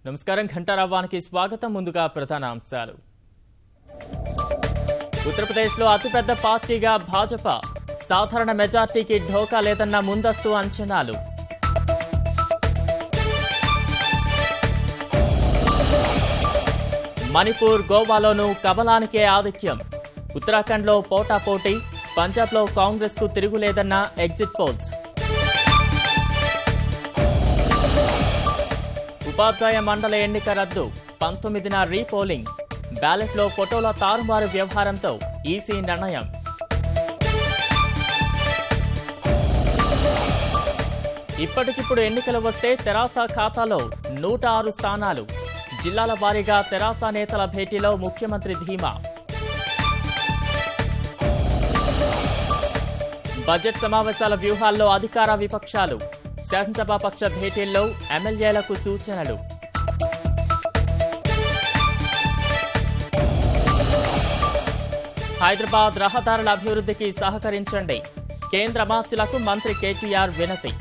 నమస్కారం. ఘంటారావానికి స్వాగతం. ముందుగా ప్రధాన అంశాలు. ఉత్తరప్రదేశ్లో అతిపెద్ద పార్టీగా భాజపా, సాధారణ మెజార్టీకి ఢోకా లేదన్న ముందస్తు అంచనాలు. మణిపూర్, గోవాలోనూ కమలానికే ఆధిక్యం. ఉత్తరాఖండ్లో పోటాపోటీ, పంజాబ్లో కాంగ్రెస్కు తిరుగులేదన్న ఎగ్జిట్ పోల్స్. ఉపాధ్యాయ మండలి ఎన్నిక రద్దు, 19న రీపోలింగ్. బ్యాలెట్లో ఫోటోల తారుమారు వ్యవహారంతో ఈసీ నిర్ణయం. ఇప్పటికిప్పుడు ఎన్నికలు వస్తే తెరాస ఖాతాలో 106 స్థానాలు. జిల్లాల వారీగా తెరాస నేతల భేటీలో ముఖ్యమంత్రి ధీమా. బడ్జెట్ సమావేశాల వ్యూహాల్లో అధికార విపక్షాలు. శాసనసభాపక్ష భేటీల్లో ఎమ్మెల్యేలకు సూచనలు. హైదరాబాద్ రహదారుల అభివృద్ధికి సహకరించండి. కేంద్ర మంత్రులకు మంత్రి కేటీఆర్ వినతి.